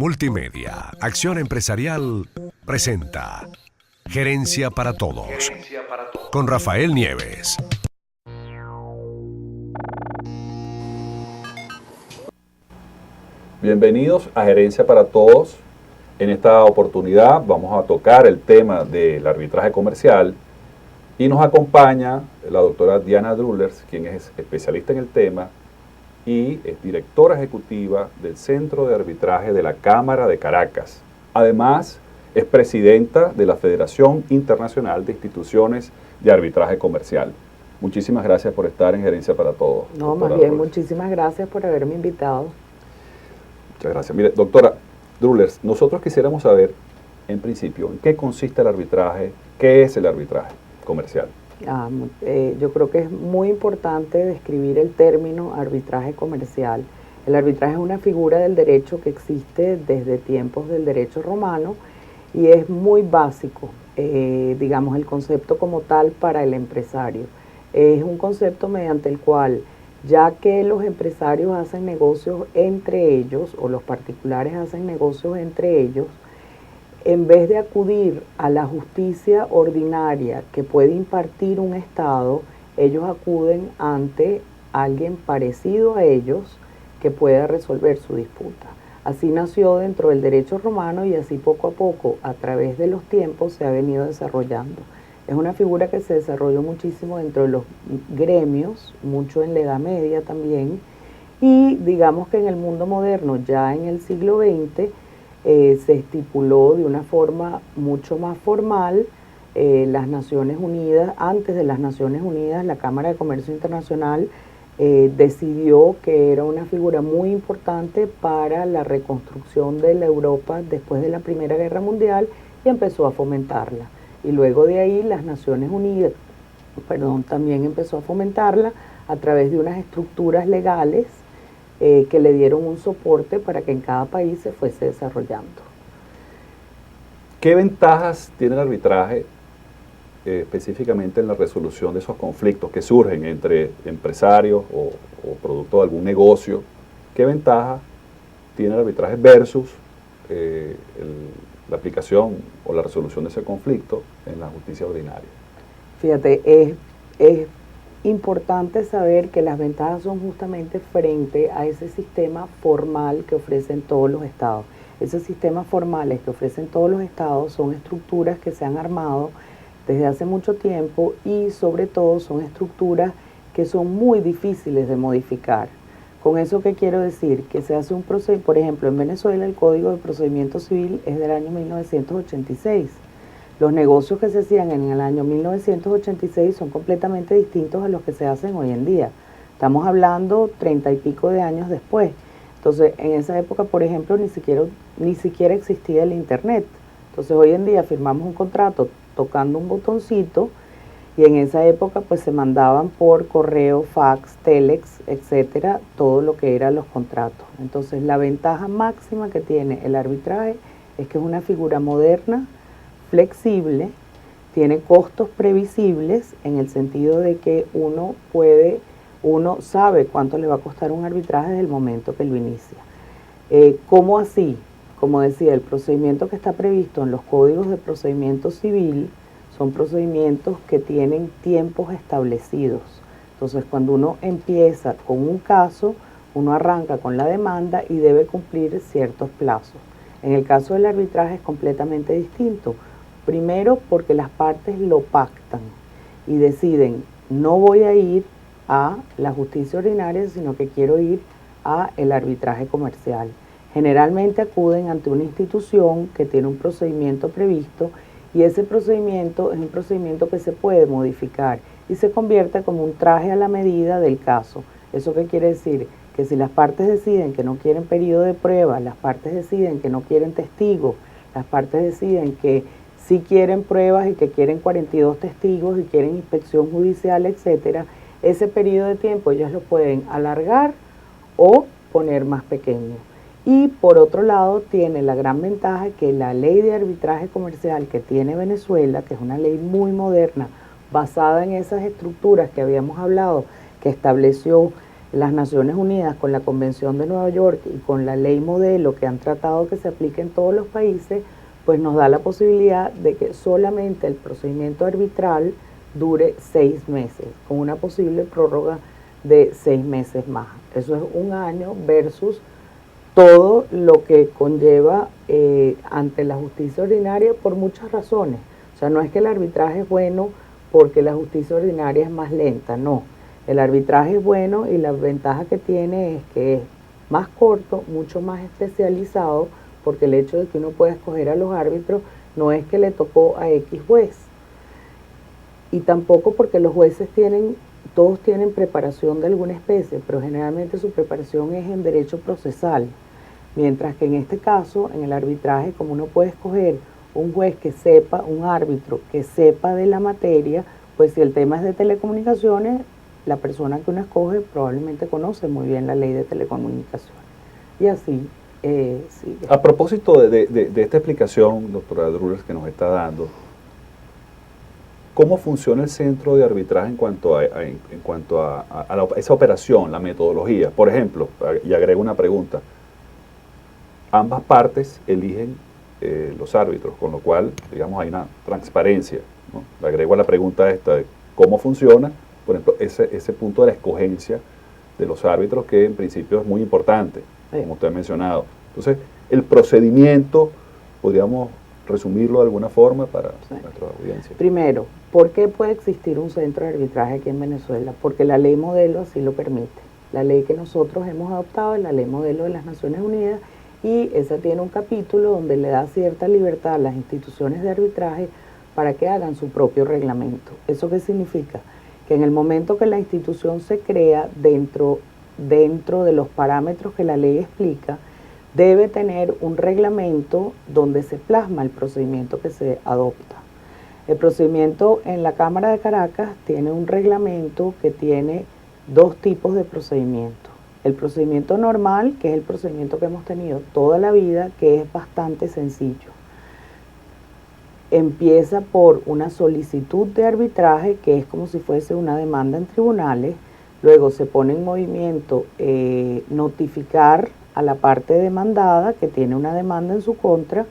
Multimedia, Acción Empresarial, presenta Gerencia para Todos, con Rafael Nieves. Bienvenidos a Gerencia para Todos. En esta oportunidad vamos a tocar el tema del arbitraje comercial y nos acompaña la doctora Diana Drullers, quien es especialista en el tema y es directora ejecutiva del Centro de Arbitraje de la Cámara de Caracas. Además, es presidenta de la Federación Internacional de Instituciones de Arbitraje Comercial. Muchísimas gracias por estar en Gerencia para Todos. No, más bien, muchísimas gracias por haberme invitado. Muchas gracias. Mire, doctora Drullers, nosotros quisiéramos saber, en principio, en qué consiste el arbitraje, qué es el arbitraje comercial. Yo creo que es muy importante describir el término arbitraje comercial. El arbitraje es una figura del derecho que existe desde tiempos del derecho romano y es muy básico, digamos, el concepto como tal para el empresario. Es un concepto mediante el cual, ya que los empresarios hacen negocios entre ellos o los particulares hacen negocios entre ellos, en vez de acudir a la justicia ordinaria que puede impartir un Estado, ellos acuden ante alguien parecido a ellos que pueda resolver su disputa. Así nació dentro del derecho romano y así poco a poco, a través de los tiempos, se ha venido desarrollando. Es una figura que se desarrolló muchísimo dentro de los gremios, mucho en la Edad Media también, y digamos que en el mundo moderno, ya en el siglo XX, se estipuló de una forma mucho más formal. Las Naciones Unidas, antes de las Naciones Unidas, la Cámara de Comercio Internacional decidió que era una figura muy importante para la reconstrucción de la Europa después de la Primera Guerra Mundial y empezó a fomentarla. Y luego de ahí las Naciones Unidas, también empezó a fomentarla a través de unas estructuras legales que le dieron un soporte para que en cada país se fuese desarrollando. ¿Qué ventajas tiene el arbitraje específicamente en la resolución de esos conflictos que surgen entre empresarios o producto de algún negocio? ¿Qué ventaja tiene el arbitraje versus la aplicación o la resolución de ese conflicto en la justicia ordinaria? Fíjate, es importante saber que las ventajas son justamente frente a ese sistema formal que ofrecen todos los estados. Esos sistemas formales que ofrecen todos los estados son estructuras que se han armado desde hace mucho tiempo y sobre todo son estructuras que son muy difíciles de modificar. ¿Con eso qué quiero decir? Que se hace un procedimiento, por ejemplo, en Venezuela el Código de Procedimiento Civil es del año 1986. Los negocios que se hacían en el año 1986 son completamente distintos a los que se hacen hoy en día. Estamos hablando 30 y pico de años después. Entonces, en esa época, por ejemplo, ni siquiera existía el Internet. Entonces, hoy en día firmamos un contrato tocando un botoncito y en esa época pues se mandaban por correo, fax, telex, etcétera, todo lo que eran los contratos. Entonces, la ventaja máxima que tiene el arbitraje es que es una figura moderna, flexible, tiene costos previsibles en el sentido de que uno sabe cuánto le va a costar un arbitraje desde el momento que lo inicia. ¿Cómo así? Como decía, el procedimiento que está previsto en los códigos de procedimiento civil son procedimientos que tienen tiempos establecidos. Entonces, cuando uno empieza con un caso, uno arranca con la demanda y debe cumplir ciertos plazos. En el caso del arbitraje es completamente distinto. Primero, porque las partes lo pactan y deciden, no voy a ir a la justicia ordinaria, sino que quiero ir a el arbitraje comercial. Generalmente acuden ante una institución que tiene un procedimiento previsto y ese procedimiento es un procedimiento que se puede modificar y se convierte como un traje a la medida del caso. ¿Eso qué quiere decir? Que si las partes deciden que no quieren periodo de prueba, las partes deciden que no quieren testigos, las partes deciden que sí quieren pruebas y que quieren 42 testigos y quieren inspección judicial, etcétera, ese periodo de tiempo ellos lo pueden alargar o poner más pequeño. Y por otro lado tiene la gran ventaja que la ley de arbitraje comercial que tiene Venezuela, que es una ley muy moderna, basada en esas estructuras que habíamos hablado, que estableció Las Naciones Unidas, con la Convención de Nueva York y con la ley modelo que han tratado que se aplique en todos los países, pues nos da la posibilidad de que solamente el procedimiento arbitral dure 6 meses, con una posible prórroga de 6 meses más. Eso es un año versus todo lo que conlleva ante la justicia ordinaria por muchas razones. O sea, no es que el arbitraje es bueno porque la justicia ordinaria es más lenta, no. El arbitraje es bueno y la ventaja que tiene es que es más corto, mucho más especializado, porque el hecho de que uno pueda escoger a los árbitros no es que le tocó a X juez. Y tampoco porque los jueces todos tienen preparación de alguna especie, pero generalmente su preparación es en derecho procesal. Mientras que en este caso, en el arbitraje, como uno puede escoger un juez que sepa, un árbitro que sepa de la materia, pues si el tema es de telecomunicaciones, la persona que uno escoge probablemente conoce muy bien la ley de telecomunicaciones. Y así sigue. A propósito de esta explicación, doctora Drullers, que nos está dando, ¿cómo funciona el centro de arbitraje en cuanto a esa operación, la metodología? Por ejemplo, y agrego una pregunta, ambas partes eligen los árbitros, con lo cual, digamos, hay una transparencia, ¿no? Le agrego a la pregunta esta de cómo funciona, por ejemplo, ese punto de la escogencia de los árbitros, que en principio es muy importante, como usted ha mencionado. Entonces, el procedimiento, podríamos resumirlo de alguna forma para nuestra audiencia. Primero, ¿por qué puede existir un centro de arbitraje aquí en Venezuela? Porque la ley modelo así lo permite. La ley que nosotros hemos adoptado es la ley modelo de las Naciones Unidas, y esa tiene un capítulo donde le da cierta libertad a las instituciones de arbitraje para que hagan su propio reglamento. ¿Eso qué significa? Que en el momento que la institución se crea dentro de los parámetros que la ley explica, debe tener un reglamento donde se plasma el procedimiento que se adopta. El procedimiento en la Cámara de Caracas tiene un reglamento que tiene 2 tipos de procedimiento. El procedimiento normal, que es el procedimiento que hemos tenido toda la vida, que es bastante sencillo. Empieza por una solicitud de arbitraje, que es como si fuese una demanda en tribunales. Luego se pone en movimiento notificar a la parte demandada que tiene una demanda en su contra.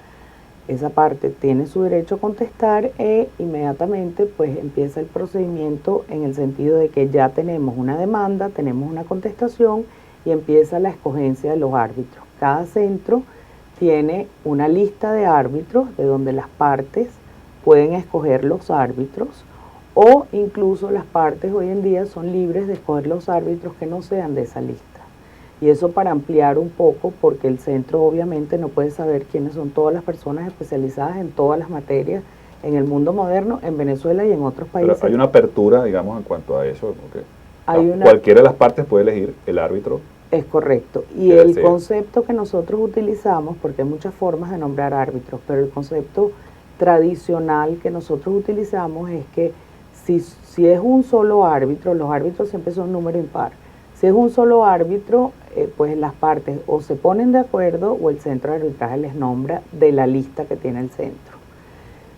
Esa parte tiene su derecho a contestar e inmediatamente pues empieza el procedimiento, en el sentido de que ya tenemos una demanda, tenemos una contestación y empieza la escogencia de los árbitros. Cada centro tiene una lista de árbitros de donde las partes pueden escoger los árbitros, o incluso las partes hoy en día son libres de escoger los árbitros que no sean de esa lista. Y eso para ampliar un poco, porque el centro obviamente no puede saber quiénes son todas las personas especializadas en todas las materias en el mundo moderno, en Venezuela y en otros países. Pero hay una apertura, digamos, en cuanto a eso, porque Cualquiera de las partes puede elegir el árbitro. Es correcto. Y el concepto que nosotros utilizamos, porque hay muchas formas de nombrar árbitros, pero el concepto tradicional que nosotros utilizamos es que si es un solo árbitro, los árbitros siempre son número impar. Si es un solo árbitro, pues las partes o se ponen de acuerdo o el centro de arbitraje les nombra de la lista que tiene el centro.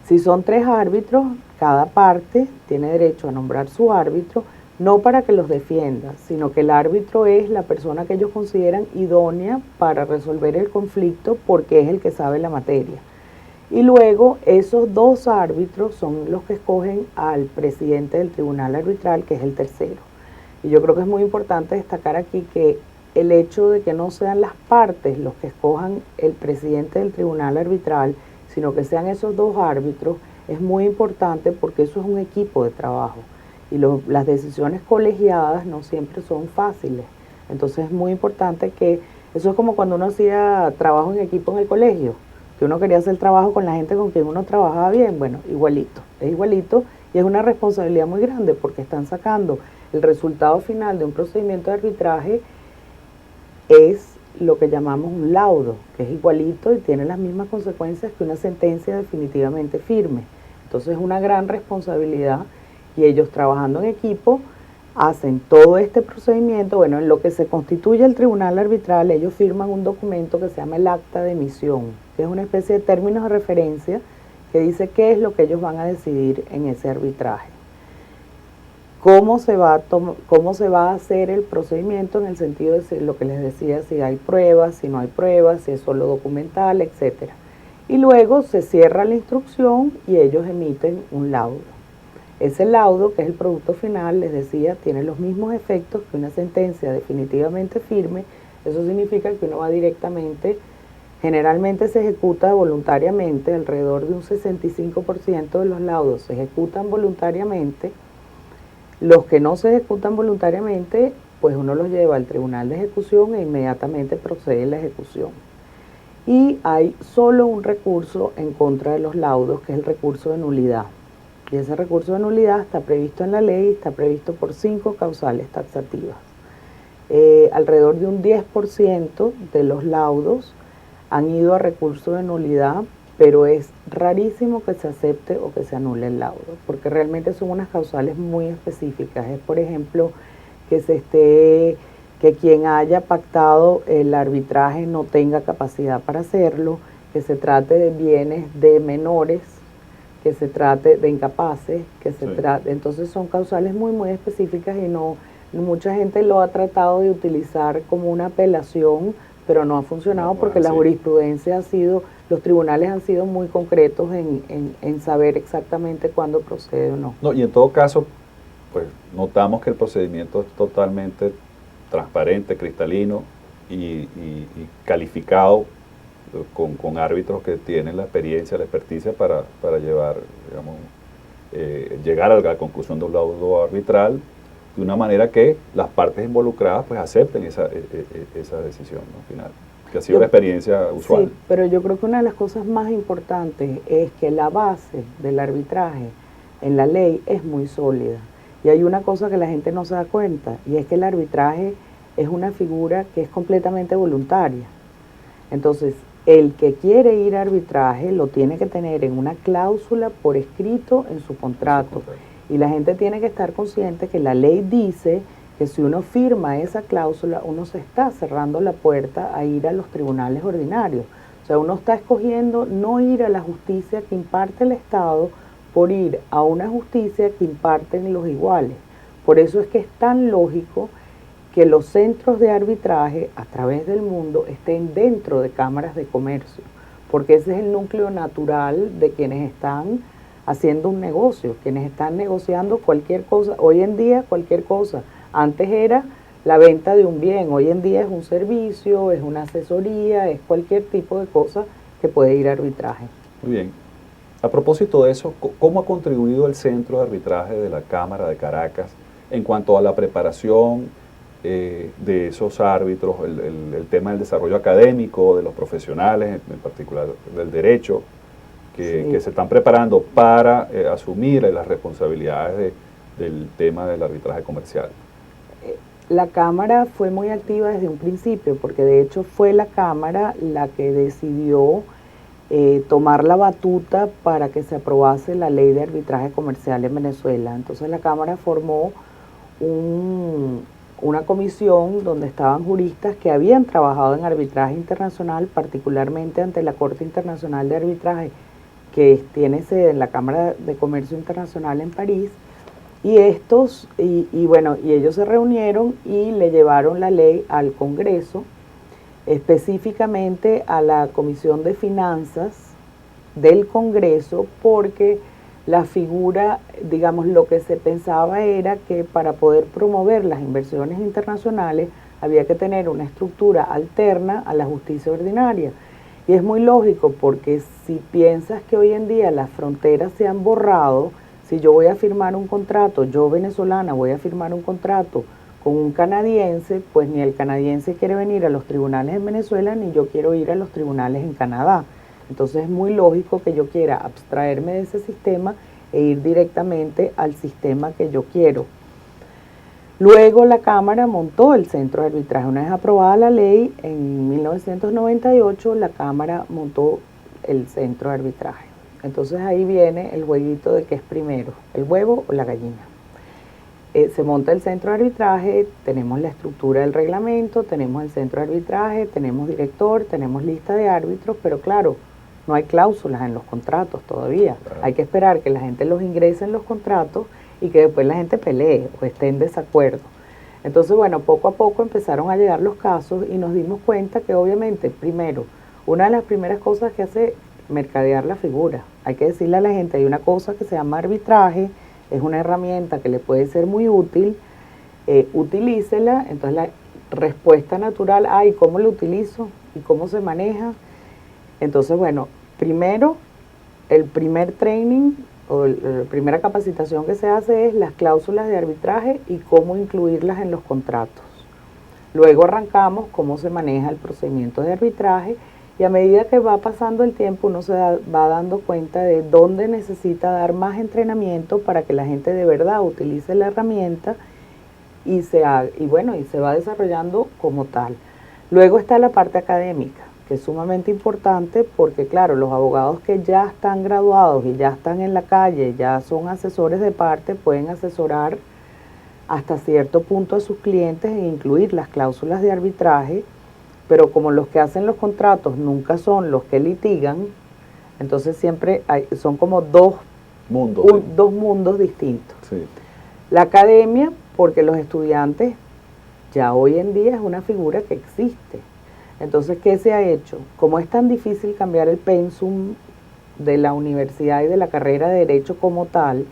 Si son 3 árbitros, cada parte tiene derecho a nombrar su árbitro, no para que los defienda, sino que el árbitro es la persona que ellos consideran idónea para resolver el conflicto porque es el que sabe la materia. Y luego esos 2 árbitros son los que escogen al presidente del tribunal arbitral, que es el tercero. Y yo creo que es muy importante destacar aquí que el hecho de que no sean las partes los que escojan el presidente del tribunal arbitral, sino que sean esos 2 árbitros, es muy importante porque eso es un equipo de trabajo. Y las decisiones colegiadas no siempre son fáciles. Entonces es muy importante que, eso es como cuando uno hacía trabajo en equipo en el colegio, que uno quería hacer trabajo con la gente con quien uno trabajaba bien. Bueno, es igualito y es una responsabilidad muy grande porque están sacando el resultado final de un procedimiento de arbitraje, es lo que llamamos un laudo, que es igualito y tiene las mismas consecuencias que una sentencia definitivamente firme. Entonces es una gran responsabilidad. Y ellos, trabajando en equipo, hacen todo este procedimiento. Bueno, en lo que se constituye el tribunal arbitral, ellos firman un documento que se llama el acta de emisión, que es una especie de términos de referencia que dice qué es lo que ellos van a decidir en ese arbitraje. cómo se va a hacer el procedimiento en el sentido de lo que les decía, si hay pruebas, si no hay pruebas, si es solo documental, etcétera. Y luego se cierra la instrucción y ellos emiten un laudo. Ese laudo, que es el producto final, les decía, tiene los mismos efectos que una sentencia definitivamente firme. Eso significa que uno va directamente, generalmente se ejecuta voluntariamente, alrededor de un 65% de los laudos se ejecutan voluntariamente. Los que no se ejecutan voluntariamente, pues uno los lleva al tribunal de ejecución e inmediatamente procede la ejecución. Y hay solo un recurso en contra de los laudos, que es el recurso de nulidad. Y ese recurso de nulidad está previsto en la ley, está previsto por 5 causales taxativas. Alrededor de un 10% de los laudos han ido a recurso de nulidad, pero es rarísimo que se acepte o que se anule el laudo, porque realmente son unas causales muy específicas. Es, por ejemplo, que quien haya pactado el arbitraje no tenga capacidad para hacerlo, que se trate de bienes de menores, que se trate de incapaces, entonces son causales muy, muy específicas y mucha gente lo ha tratado de utilizar como una apelación, pero no ha funcionado porque la jurisprudencia los tribunales han sido muy concretos en saber exactamente cuándo procede o no. No, y en todo caso, pues notamos que el procedimiento es totalmente transparente, cristalino y calificado con árbitros que tienen la experiencia, la experticia para llevar, digamos, llegar a la conclusión de un laudo arbitral de una manera que las partes involucradas pues acepten esa decisión, ¿no? Final, que ha sido la experiencia usual. Sí, pero yo creo que una de las cosas más importantes es que la base del arbitraje en la ley es muy sólida. Y hay una cosa que la gente no se da cuenta, y es que el arbitraje es una figura que es completamente voluntaria. Entonces, el que quiere ir a arbitraje lo tiene que tener en una cláusula por escrito en su contrato. Y la gente tiene que estar consciente que la ley dice que si uno firma esa cláusula, uno se está cerrando la puerta a ir a los tribunales ordinarios. O sea, uno está escogiendo no ir a la justicia que imparte el Estado por ir a una justicia que imparten los iguales. Por eso es que es tan lógico que los centros de arbitraje a través del mundo estén dentro de cámaras de comercio, porque ese es el núcleo natural de quienes están haciendo un negocio, quienes están negociando cualquier cosa. Hoy en día cualquier cosa, antes era la venta de un bien, hoy en día es un servicio, es una asesoría, es cualquier tipo de cosa que puede ir a arbitraje. Muy bien. A propósito de eso, ¿cómo ha contribuido el Centro de Arbitraje de la Cámara de Caracas en cuanto a la preparación de esos árbitros, el tema del desarrollo académico, de los profesionales, en particular del derecho, que se están preparando para asumir las responsabilidades del tema del arbitraje comercial? La Cámara fue muy activa desde un principio, porque de hecho fue la Cámara la que decidió tomar la batuta para que se aprobase la ley de arbitraje comercial en Venezuela. Entonces la Cámara formó una comisión donde estaban juristas que habían trabajado en arbitraje internacional, particularmente ante la Corte Internacional de Arbitraje, que tiene sede en la Cámara de Comercio Internacional en París, y ellos se reunieron y le llevaron la ley al Congreso, específicamente a la Comisión de Finanzas del Congreso, porque la figura, digamos, lo que se pensaba era que para poder promover las inversiones internacionales había que tener una estructura alterna a la justicia ordinaria. Y es muy lógico, porque si piensas que hoy en día las fronteras se han borrado, si yo voy a firmar un contrato, yo venezolana voy a firmar un contrato con un canadiense, pues ni el canadiense quiere venir a los tribunales en Venezuela, ni yo quiero ir a los tribunales en Canadá. Entonces es muy lógico que yo quiera abstraerme de ese sistema e ir directamente al sistema que yo quiero. Luego la Cámara montó el Centro de Arbitraje. Una vez aprobada la ley, en 1998, la Cámara montó el Centro de Arbitraje. Entonces ahí viene el jueguito de qué es primero, el huevo o la gallina. Se monta el Centro de Arbitraje, tenemos la estructura del reglamento, tenemos el Centro de Arbitraje, tenemos director, tenemos lista de árbitros, pero claro, no hay cláusulas en los contratos todavía. Hay que esperar que la gente los ingrese en los contratos y que después la gente pelee o esté en desacuerdo. Entonces, bueno, poco a poco empezaron a llegar los casos y nos dimos cuenta que obviamente, primero, una de las primeras cosas que hace mercadear la figura. Hay que decirle a la gente, hay una cosa que se llama arbitraje, es una herramienta que le puede ser muy útil, utilícela. Entonces la respuesta natural, ¿y cómo lo utilizo? ¿Y cómo se maneja? Entonces, bueno, primero, el primer training o la primera capacitación que se hace es las cláusulas de arbitraje y cómo incluirlas en los contratos. Luego arrancamos cómo se maneja el procedimiento de arbitraje y a medida que va pasando el tiempo uno se va dando cuenta de dónde necesita dar más entrenamiento para que la gente de verdad utilice la herramienta y se va desarrollando como tal. Luego está la parte académica, que es sumamente importante porque, claro, los abogados que ya están graduados y ya están en la calle, ya son asesores de parte, pueden asesorar hasta cierto punto a sus clientes e incluir las cláusulas de arbitraje, pero como los que hacen los contratos nunca son los que litigan, entonces siempre son como dos mundos distintos. Sí. La academia, porque los estudiantes ya hoy en día es una figura que existe. Entonces, ¿qué se ha hecho? Como es tan difícil cambiar el pensum de la universidad y de la carrera de Derecho como tal,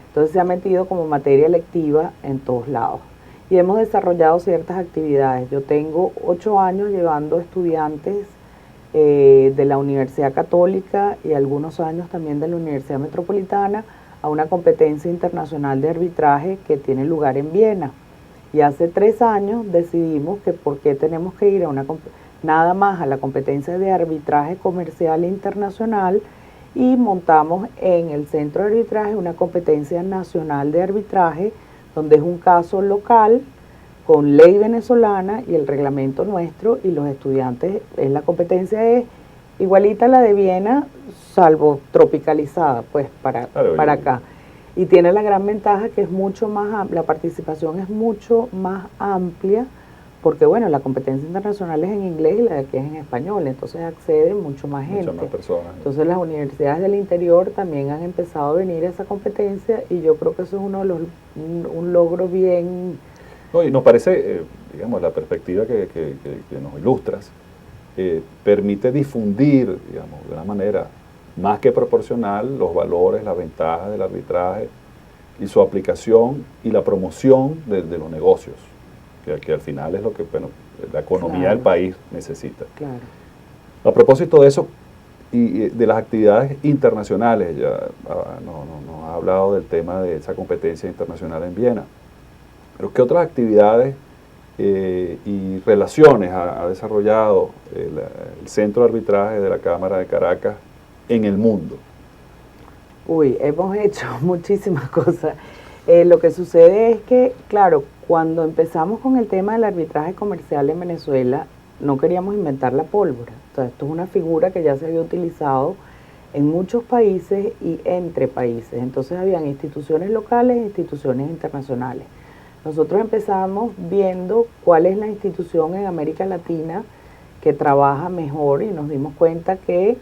entonces se ha metido como materia electiva en todos lados. Y hemos desarrollado ciertas actividades. Yo tengo 8 años llevando estudiantes de la Universidad Católica y algunos años también de la Universidad Metropolitana a una competencia internacional de arbitraje que tiene lugar en Viena. Y hace 3 años decidimos que por qué tenemos que ir nada más a la competencia de arbitraje comercial internacional y montamos en el centro de arbitraje una competencia nacional de arbitraje donde es un caso local con ley venezolana y el reglamento nuestro y los estudiantes, la competencia es igualita a la de Viena, salvo tropicalizada, pues para acá. Y tiene la gran ventaja que es mucho más la participación es mucho más amplia, porque bueno, la competencia internacional es en inglés y la de aquí es en español, entonces accede mucho más gente. Muchas más personas. Entonces las universidades del interior también han empezado a venir a esa competencia y yo creo que eso es un logro bien... No, y nos parece, digamos, la perspectiva que nos ilustras, permite difundir, digamos, de una manera más que proporcional los valores, las ventajas del arbitraje y su aplicación y la promoción de los negocios, que al final es lo que la economía del país necesita. Claro. A propósito de eso y de las actividades internacionales, ya nos ha hablado del tema de esa competencia internacional en Viena, pero ¿qué otras actividades y relaciones ha desarrollado el Centro de Arbitraje de la Cámara de Caracas en el mundo? Hemos hecho muchísimas cosas. Lo que sucede es que, claro, cuando empezamos con el tema del arbitraje comercial en Venezuela, no queríamos inventar la pólvora. Entonces, esto es una figura que ya se había utilizado en muchos países y entre países. Entonces, habían instituciones locales e instituciones internacionales. Nosotros empezamos viendo cuál es la institución en América Latina que trabaja mejor y nos dimos cuenta que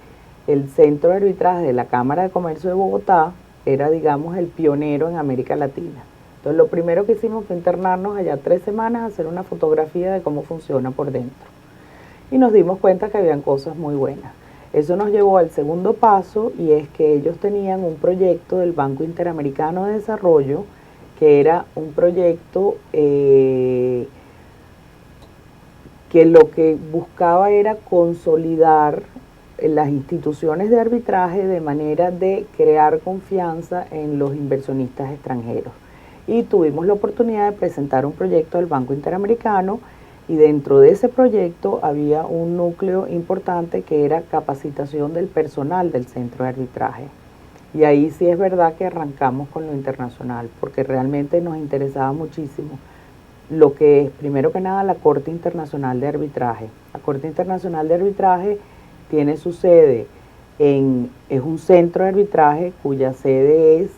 el Centro de Arbitraje de la Cámara de Comercio de Bogotá era, digamos, el pionero en América Latina. Entonces, lo primero que hicimos fue internarnos allá 3 semanas a hacer una fotografía de cómo funciona por dentro. Y nos dimos cuenta que habían cosas muy buenas. Eso nos llevó al segundo paso y es que ellos tenían un proyecto del Banco Interamericano de Desarrollo que era un proyecto que lo que buscaba era consolidar las instituciones de arbitraje de manera de crear confianza en los inversionistas extranjeros. Y tuvimos la oportunidad de presentar un proyecto del Banco Interamericano y dentro de ese proyecto había un núcleo importante que era capacitación del personal del centro de arbitraje. Y ahí sí es verdad que arrancamos con lo internacional, porque realmente nos interesaba muchísimo lo que es, primero que nada, la Corte Internacional de Arbitraje. La Corte Internacional de Arbitraje tiene su sede es un centro de arbitraje cuya sede es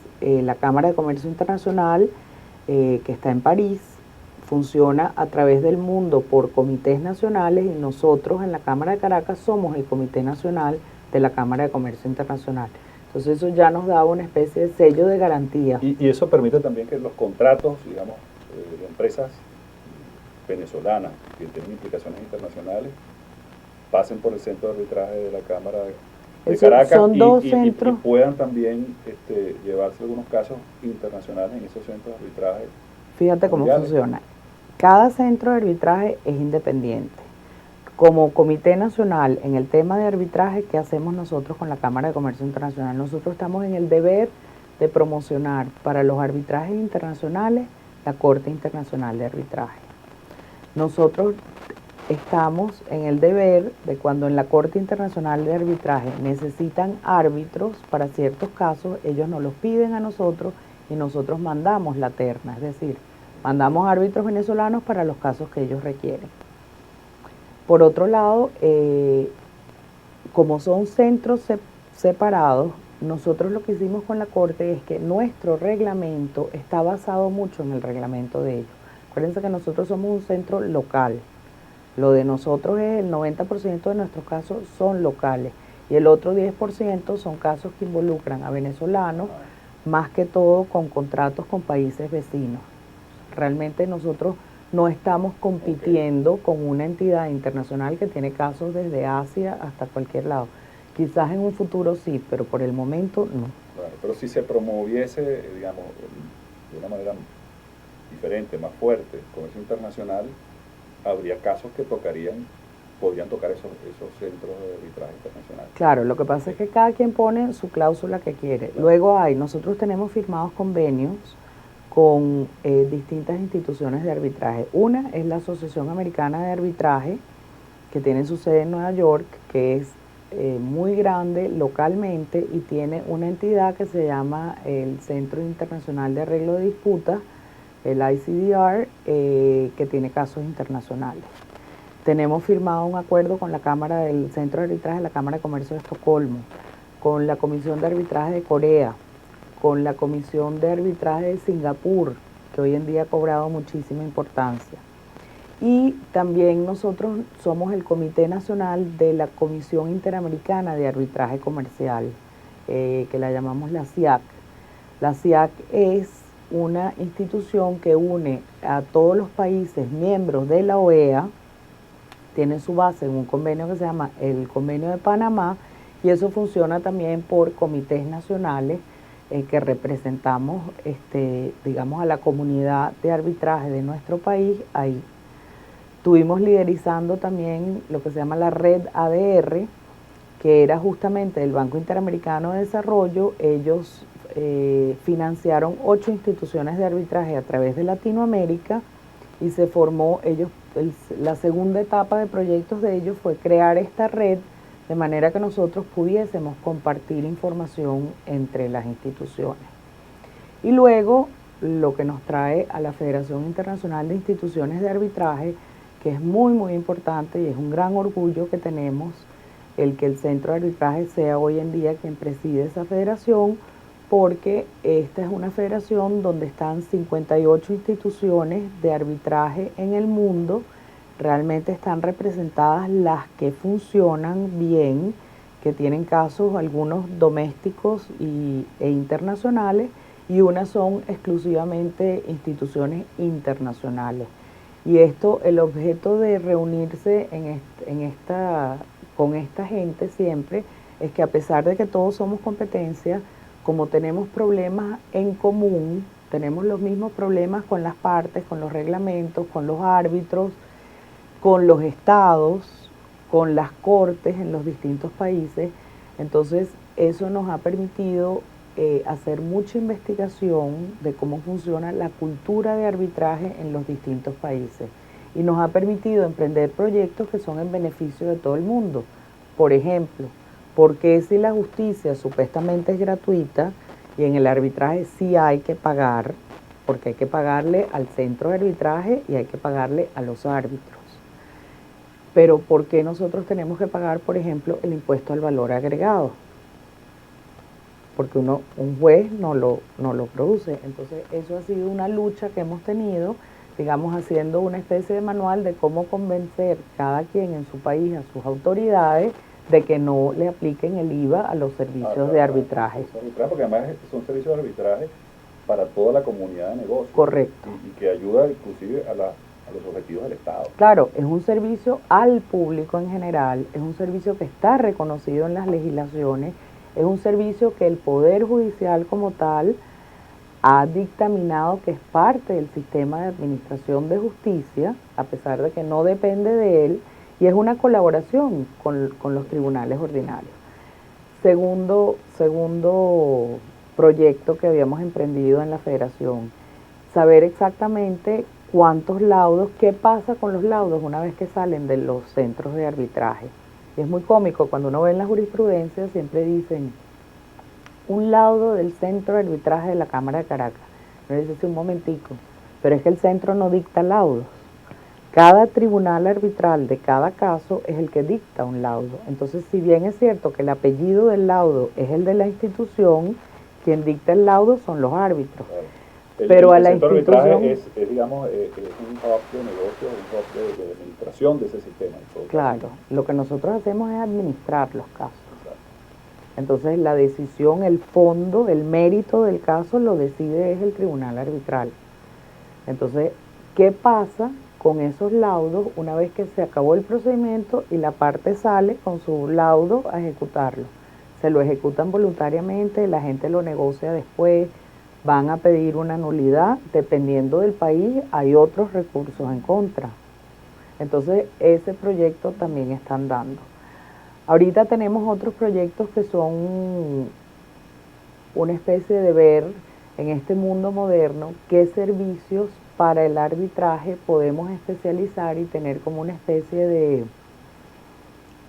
la Cámara de Comercio Internacional, que está en París. Funciona a través del mundo por comités nacionales y nosotros en la Cámara de Caracas somos el Comité Nacional de la Cámara de Comercio Internacional. Entonces eso ya nos da una especie de sello de garantía. Y eso permite también que los contratos, digamos, de empresas venezolanas que tienen implicaciones internacionales pasen por el centro de arbitraje de la Cámara de Caracas son dos centros. y puedan también llevarse algunos casos internacionales en esos centros de arbitraje. Fíjate cómo mundiales. funciona. Cada centro de arbitraje es independiente. Como Comité Nacional, en el tema de arbitraje, ¿qué hacemos nosotros con la Cámara de Comercio Internacional? Nosotros estamos en el deber de promocionar para los arbitrajes internacionales la Corte Internacional de Arbitraje. Nosotros estamos en el deber de cuando en la Corte Internacional de Arbitraje necesitan árbitros para ciertos casos, ellos nos los piden a nosotros y nosotros mandamos la terna, es decir, mandamos árbitros venezolanos para los casos que ellos requieren. Por otro lado, como son centros separados, nosotros lo que hicimos con la Corte es que nuestro reglamento está basado mucho en el reglamento de ellos. Acuérdense que nosotros somos un centro local. Lo de nosotros es el 90% de nuestros casos son locales y el otro 10% son casos que involucran a venezolanos, más que todo con contratos con países vecinos. Realmente nosotros no estamos compitiendo con una entidad internacional que tiene casos desde Asia hasta cualquier lado. Quizás en un futuro sí, pero por el momento no. Claro, pero si se promoviese, digamos, de una manera diferente, más fuerte, comercio internacional, habría casos que podrían tocar esos centros de arbitraje internacional. Claro, lo que pasa es que cada quien pone su cláusula que quiere. Claro. Luego nosotros tenemos firmados convenios con distintas instituciones de arbitraje. Una es la Asociación Americana de Arbitraje, que tiene su sede en Nueva York, que es muy grande localmente y tiene una entidad que se llama el Centro Internacional de Arreglo de Disputas, el ICDR, que tiene casos internacionales. Tenemos firmado un acuerdo con la Cámara del Centro de Arbitraje, la Cámara de Comercio de Estocolmo, con la Comisión de Arbitraje de Corea, con la Comisión de Arbitraje de Singapur, que hoy en día ha cobrado muchísima importancia. Y también nosotros somos el Comité Nacional de la Comisión Interamericana de Arbitraje Comercial, que la llamamos la CIAC. La CIAC es una institución que une a todos los países miembros de la OEA, tiene su base en un convenio que se llama el Convenio de Panamá, y eso funciona también por comités nacionales que representamos, digamos, a la comunidad de arbitraje de nuestro país ahí. Estuvimos liderizando también lo que se llama la red ADR, que era justamente del Banco Interamericano de Desarrollo. Ellos financiaron 8 instituciones de arbitraje a través de Latinoamérica y se formó, la segunda etapa de proyectos de ellos fue crear esta red de manera que nosotros pudiésemos compartir información entre las instituciones. Y luego lo que nos trae a la Federación Internacional de Instituciones de Arbitraje, que es muy, muy importante y es un gran orgullo que tenemos, el que el Centro de Arbitraje sea hoy en día quien preside esa federación, porque esta es una federación donde están 58 instituciones de arbitraje en el mundo. Realmente están representadas las que funcionan bien, que tienen casos algunos domésticos e internacionales, y unas son exclusivamente instituciones internacionales. Y esto, el objeto de reunirse con esta gente siempre es que, a pesar de que todos somos competencia, como tenemos problemas en común, tenemos los mismos problemas con las partes, con los reglamentos, con los árbitros, con los estados, con las cortes en los distintos países. Entonces eso nos ha permitido hacer mucha investigación de cómo funciona la cultura de arbitraje en los distintos países y nos ha permitido emprender proyectos que son en beneficio de todo el mundo. Por ejemplo, ¿por qué si la justicia supuestamente es gratuita y en el arbitraje sí hay que pagar? Porque hay que pagarle al centro de arbitraje y hay que pagarle a los árbitros. Pero ¿por qué nosotros tenemos que pagar, por ejemplo, el impuesto al valor agregado? Porque un juez no lo produce. Entonces eso ha sido una lucha que hemos tenido, digamos, haciendo una especie de manual de cómo convencer cada quien en su país a sus autoridades de que no le apliquen el IVA a los servicios de arbitraje. Porque además son servicios de arbitraje para toda la comunidad de negocios. Correcto. Y que ayuda inclusive a los objetivos del Estado. Claro, es un servicio al público en general, es un servicio que está reconocido en las legislaciones, es un servicio que el Poder Judicial como tal ha dictaminado que es parte del sistema de administración de justicia, a pesar de que no depende de él, y es una colaboración con los tribunales ordinarios. Segundo proyecto que habíamos emprendido en la federación, saber exactamente cuántos laudos, qué pasa con los laudos una vez que salen de los centros de arbitraje. Y es muy cómico, cuando uno ve en la jurisprudencia siempre dicen un laudo del centro de arbitraje de la Cámara de Caracas. Uno dice, sí, un momentico, pero es que el centro no dicta laudos. Cada tribunal arbitral de cada caso es el que dicta un laudo. Entonces, si bien es cierto que el apellido del laudo es el de la institución, quien dicta el laudo son los árbitros. Claro. Pero a la centro de institución arbitraje es, digamos, es un hub de negocio, un hub de administración de ese sistema. Claro, lo que nosotros hacemos es administrar los casos. Entonces la decisión, el fondo, el mérito del caso lo decide es el tribunal arbitral. Entonces, ¿qué pasa con esos laudos una vez que se acabó el procedimiento y la parte sale con su laudo a ejecutarlo? Se lo ejecutan voluntariamente, la gente lo negocia después, van a pedir una nulidad, dependiendo del país hay otros recursos en contra. Entonces ese proyecto también están dando. Ahorita tenemos otros proyectos que son una especie de ver en este mundo moderno qué servicios para el arbitraje podemos especializar y tener como una especie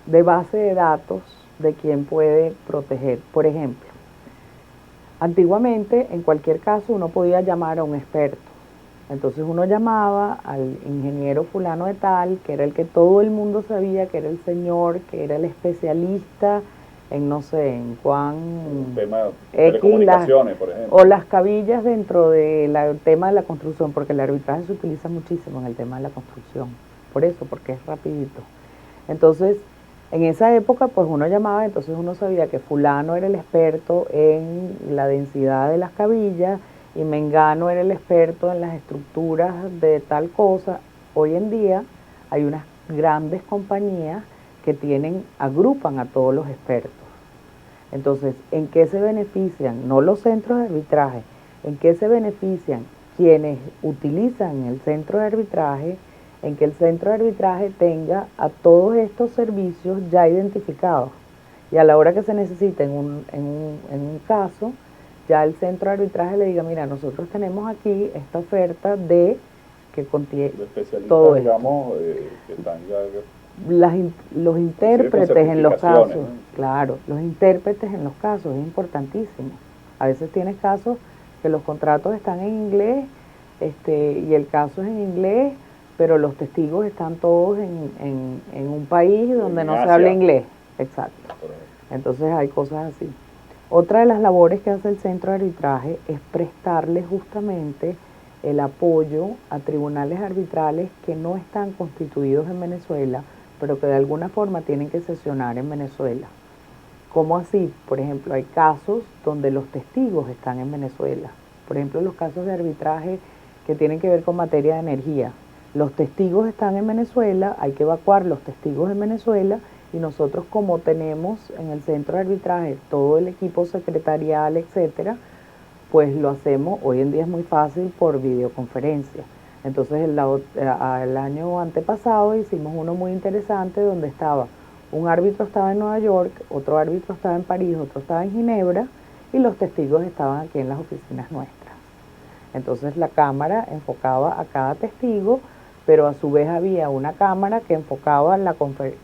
de base de datos de quién puede proteger. Por ejemplo, antiguamente en cualquier caso uno podía llamar a un experto. Entonces uno llamaba al ingeniero fulano de tal, que era el que todo el mundo sabía, que era el señor, que era el especialista en, no sé, en cuán... Un tema de telecomunicaciones, por ejemplo. O las cabillas dentro del tema de la construcción, porque el arbitraje se utiliza muchísimo en el tema de la construcción. Por eso, porque es rapidito. Entonces, en esa época, pues uno llamaba, entonces uno sabía que fulano era el experto en la densidad de las cabillas, y mengano era el experto en las estructuras de tal cosa. Hoy en día hay unas grandes compañías que agrupan a todos los expertos. Entonces, ¿en qué se benefician? No los centros de arbitraje, ¿en qué se benefician quienes utilizan el centro de arbitraje? En que el centro de arbitraje tenga a todos estos servicios ya identificados. Y a la hora que se necesite en un caso, ya el centro de arbitraje le diga, mira, nosotros tenemos aquí esta oferta que contiene todo esto. Digamos, que están los intérpretes en los casos, ¿no? Claro, los intérpretes en los casos es importantísimo. A veces tienes casos que los contratos están en inglés y el caso es en inglés, pero los testigos están todos en un país donde no se habla inglés. Exacto. Entonces hay cosas así. Otra de las labores que hace el centro de arbitraje es prestarle justamente el apoyo a tribunales arbitrales que no están constituidos en Venezuela, pero que de alguna forma tienen que sesionar en Venezuela. ¿Cómo así? Por ejemplo, hay casos donde los testigos están en Venezuela. Por ejemplo, los casos de arbitraje que tienen que ver con materia de energía. Los testigos están en Venezuela, hay que evacuar los testigos en Venezuela, y nosotros, como tenemos en el centro de arbitraje todo el equipo secretarial, etcétera, pues lo hacemos, hoy en día es muy fácil, por videoconferencia. Entonces el año antepasado hicimos uno muy interesante donde un árbitro estaba en Nueva York, otro árbitro estaba en París, otro estaba en Ginebra, y los testigos estaban aquí en las oficinas nuestras. Entonces la cámara enfocaba a cada testigo, pero a su vez había una cámara que enfocaba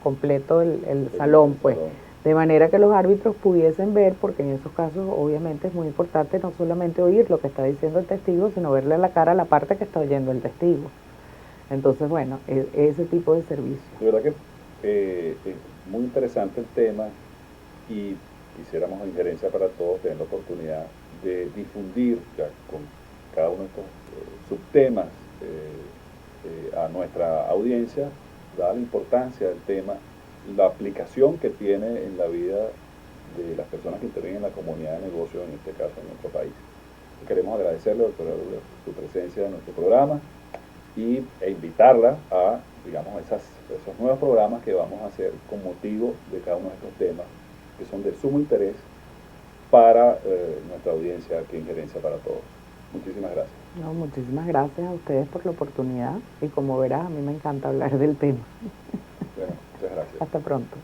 completo el salón, pues, de manera que los árbitros pudiesen ver, porque en esos casos obviamente es muy importante no solamente oír lo que está diciendo el testigo, sino verle a la cara a la parte que está oyendo el testigo. Entonces, bueno, ese tipo de servicio. De verdad que es muy interesante el tema, y quisiéramos en Gerencia para Todos tener la oportunidad de difundir ya con cada uno de estos subtemas a nuestra audiencia, dada la importancia del tema la aplicación que tiene en la vida de las personas que intervienen en la comunidad de negocios, en este caso en nuestro país. Queremos agradecerle, doctora Ruller, su presencia en nuestro programa e invitarla a, digamos, esos nuevos programas que vamos a hacer con motivo de cada uno de estos temas que son de sumo interés para nuestra audiencia aquí en Gerencia para Todos. Muchísimas gracias. No, muchísimas gracias a ustedes por la oportunidad y como verás, a mí me encanta hablar del tema. Bueno, muchas gracias. Hasta pronto.